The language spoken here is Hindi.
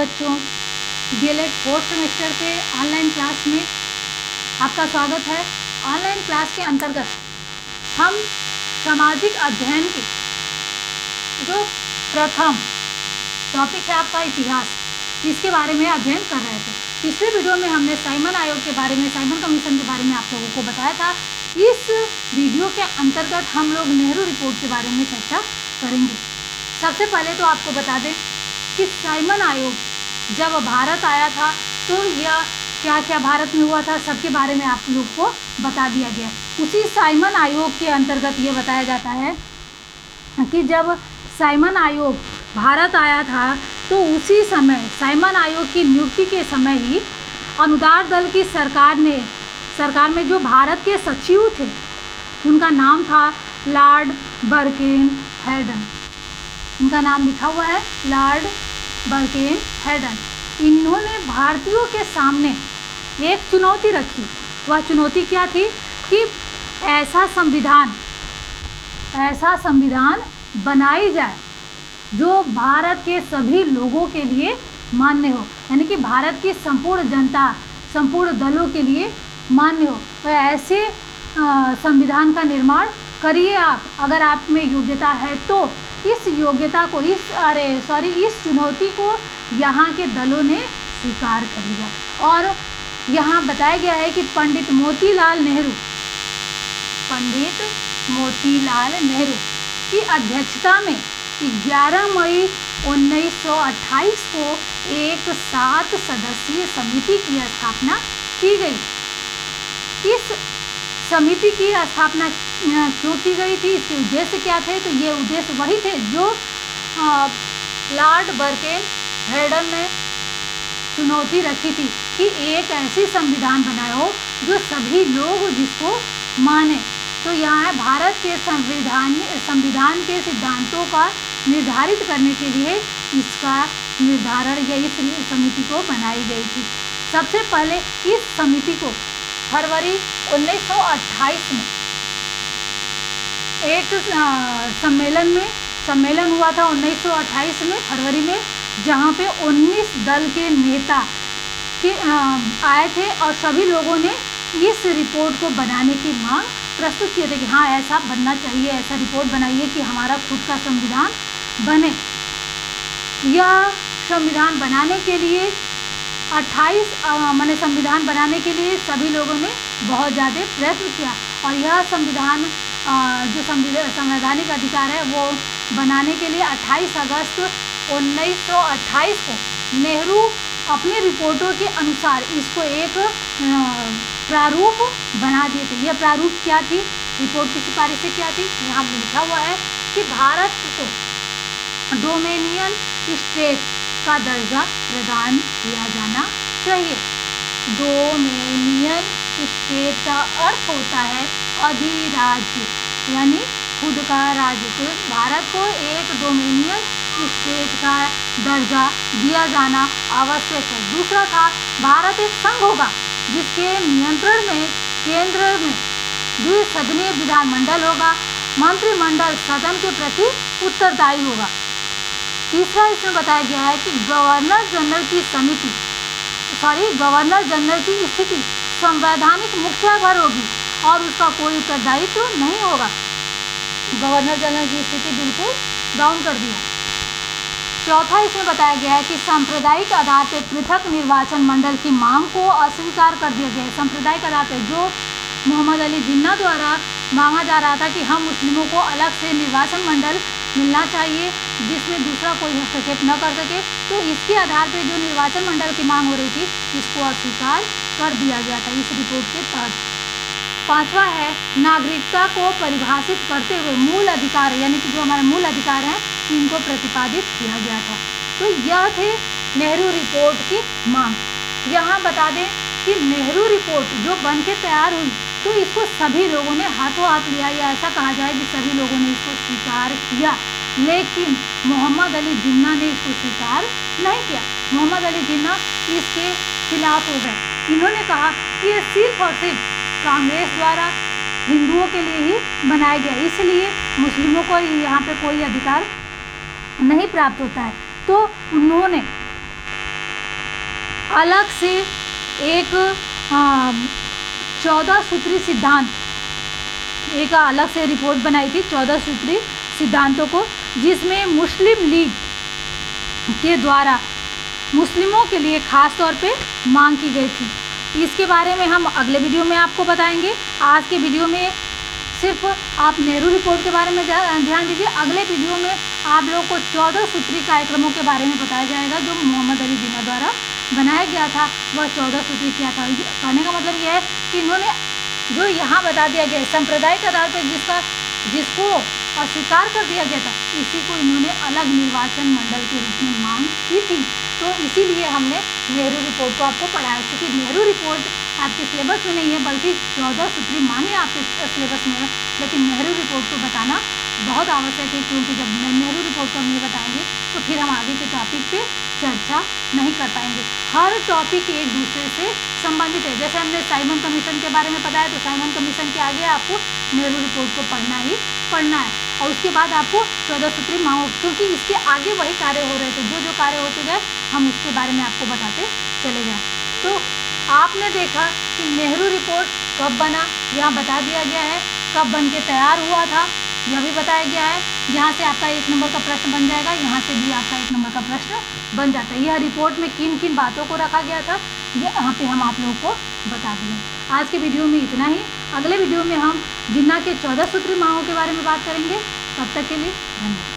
बच्चों, डीएलएड फोर्थ सेमेस्टर के ऑनलाइन क्लास में आपका स्वागत है। ऑनलाइन क्लास के अंतर्गत हम सामाजिक अध्ययन की जो प्रथम टॉपिक है आपका इतिहास, इसके बारे में अध्ययन कर रहे थे। पिछले वीडियो में हमने साइमन आयोग के बारे में, साइमन कमीशन के बारे में आप लोगों को बताया था। इस वीडियो के अंतर्गत हम लोग नेहरू रिपोर्ट के बारे में चर्चा करेंगे। सबसे पहले तो आपको बता दें कि साइमन आयोग जब भारत आया था तो यह क्या क्या भारत में हुआ था, सबके बारे में आप लोग को बता दिया गया। उसी साइमन आयोग के अंतर्गत ये बताया जाता है कि जब साइमन आयोग भारत आया था तो उसी समय साइमन आयोग की नियुक्ति के समय ही अनुदार दल की सरकार में जो भारत के सचिव थे उनका नाम था लॉर्ड बर्केनहेडन। उनका नाम लिखा हुआ है लॉर्ड बर्केनहेडन। इन्होंने भारतीयों के सामने एक चुनौती रखी। वह चुनौती क्या थी कि ऐसा संविधान बनाई जाए जो भारत के सभी लोगों के लिए मान्य हो, यानी कि भारत की संपूर्ण जनता, संपूर्ण दलों के लिए मान्य हो। तो ऐसे संविधान का निर्माण करिए आप, अगर आप में योग्यता है तो। इस चुनौती को यहाँ के दलों ने स्वीकार कर लिया और यहाँ बताया गया है कि पंडित मोतीलाल नेहरू की अध्यक्षता में 11 मई 1928 को एक 7 सदस्यीय समिति की स्थापना की गई। इस समिति की स्थापना क्यों की गई थी, इसके उद्देश्य क्या थे? तो ये उद्देश्य वही थे जो लॉर्ड बर्केनहेडन ने चुनौती रखी थी कि एक ऐसी संविधान बनाए हो जो सभी लोग जिसको माने। तो यहाँ है भारत के संविधान के सिद्धांतों का निर्धारित करने के लिए इसका निर्धारण या इस समिति को बनाई गई थी। सबसे पहले इस समिति को फरवरी 1928 में एक सम्मेलन हुआ था 1928 में फरवरी में, जहाँ पे 19 दल के नेता आए थे और सभी लोगों ने इस रिपोर्ट को बनाने की मांग प्रस्तुत किए थे कि हाँ ऐसा बनना चाहिए, ऐसा रिपोर्ट बनाइए कि हमारा खुद का संविधान बने। यह संविधान बनाने के लिए संविधान बनाने के लिए सभी लोगों ने बहुत ज़्यादा प्रयत्न किया और यह संविधान जो संवैधानिक अधिकार है वो बनाने के लिए 28 अगस्त 1928 को नेहरू अपनी रिपोर्टों के अनुसार इसको एक प्रारूप बना दिए थे। यह प्रारूप क्या थी, रिपोर्ट की सिफारिश से क्या थी? यहाँ लिखा हुआ है कि भारत को डोमेनियन स्टेट का दर्जा प्रदान किया जाना चाहिए। डोमेनियन स्टेट का अर्थ होता है अधिराज्य, यानी खुद का राज्य। तो भारत को एक डोमेनियन स्टेट का दर्जा दिया जाना आवश्यक है। दूसरा था भारत एक संघ होगा जिसके नियंत्रण में केंद्र में द्विसदनीय विधानमंडल होगा। मंत्रिमंडल सदन के प्रति उत्तरदायी होगा। तीसरा इसमें बताया गया है कि गवर्नर जनरल की स्थिति संवैधानिक मुखिया घर होगी और उसका कोई उत्तरदायित्व नहीं होगा। गवर्नर जनरल की स्थिति बिल्कुल डाउन कर दिया। चौथा इसमें बताया गया है कि सांप्रदायिक आधार पर पृथक निर्वाचन मंडल की मांग को अस्वीकार कर दिया गया है। सांप्रदायिक आधार पर जो मोहम्मद अली जिन्ना द्वारा मांगा जा रहा था कि हम मुस्लिमों को अलग से निर्वाचन मंडल मिलना चाहिए जिसमें दूसरा कोई हस्तक्षेप न कर सके, तो इसके आधार पर जो निर्वाचन मंडल की मांग हो रही थी इसको अस्वीकार कर दिया गया था इस रिपोर्ट के तहत। पांचवा है नागरिकता को परिभाषित करते हुए मूल अधिकार, यानी कि जो हमारे मूल अधिकार हैं इनको प्रतिपादित किया गया था। तो यह थे नेहरू रिपोर्ट की मांग। यहाँ बता दें कि नेहरू रिपोर्ट जो बन के तैयार हुई तो इसको सभी लोगों ने हाथों हाथ लिया, या ऐसा कहा जाए कि सभी लोगों ने इसको स्वीकार किया, लेकिन मोहम्मद अली जिन्ना ने इसको स्वीकार नहीं किया। मोहम्मद अली जिन्ना इसके खिलाफ हो गए। इन्होंने कहा कि ये सिर्फ और सिर्फ कांग्रेस द्वारा हिंदुओं के लिए ही बनाया गया, इसलिए मुस्लिमों को यहाँ पे कोई अधिकार नहीं प्राप्त होता है। तो उन्होंने अलग से एक 14 सूत्री सिद्धांत, एक अलग से रिपोर्ट बनाई थी 14 सूत्री सिद्धांतों को, जिसमें मुस्लिम लीग के द्वारा मुस्लिमों के लिए ख़ास तौर पे मांग की गई थी। इसके बारे में हम अगले वीडियो में आपको बताएंगे। आज के वीडियो में सिर्फ आप नेहरू रिपोर्ट के बारे में ध्यान दीजिए। अगले वीडियो में आप लोगों को 14 सूत्री कार्यक्रमों के बारे में बताया जाएगा जो मोहम्मद अली जिन्ना द्वारा बनाया गया था। वह 14 सूत्री क्या था? कहने का मतलब यह है कि इन्होंने जो यहाँ बता दिया गया सांप्रदायिक आधार पर जिसको अस्वीकार कर दिया गया था, इसी को इन्होंने अलग निर्वाचन मंडल के रूप में मांग की थी। तो इसीलिए हमने नेहरू रिपोर्ट को आपको पढ़ाया, क्योंकि नेहरू रिपोर्ट आपके सिलेबस में नहीं है, बल्कि 14 सूत्री मान्य आपके सिलेबस में है, लेकिन नेहरू रिपोर्ट को बताना बहुत आवश्यक है, क्योंकि जब नेहरू रिपोर्ट को हम नहीं बताएंगे तो फिर हम आगे के टॉपिक पे चर्चा नहीं कर पाएंगे। हर टॉपिक एक दूसरे से संबंधित है। जैसे हमने साइमन कमीशन के बारे में बताया, तो साइमन कमीशन के आगे आपको नेहरू रिपोर्ट को पढ़ना ही पढ़ना है, और उसके बाद आपको 14 सूत्री मांगो, क्योंकि इसके आगे वही कार्य हो रहे थे। जो कार्य होते गए हम उसके बारे में आपको बताते चले जाएं। तो आपने देखा कि नेहरू रिपोर्ट कब बना, यहाँ बता दिया गया है। कब बन के तैयार हुआ था, यह भी बताया गया है। यहाँ से आपका 1 नंबर का प्रश्न बन जाएगा, यहाँ से भी आपका 1 नंबर का प्रश्न बन जाता है। यह रिपोर्ट में किन किन बातों को रखा गया था, यहाँ पे हम आप लोगों को बता दिए। आज के वीडियो में इतना ही। अगले वीडियो में हम जिन्ना के 14 सूत्री मांगों के बारे में बात करेंगे। तब तक के लिए धन्यवाद।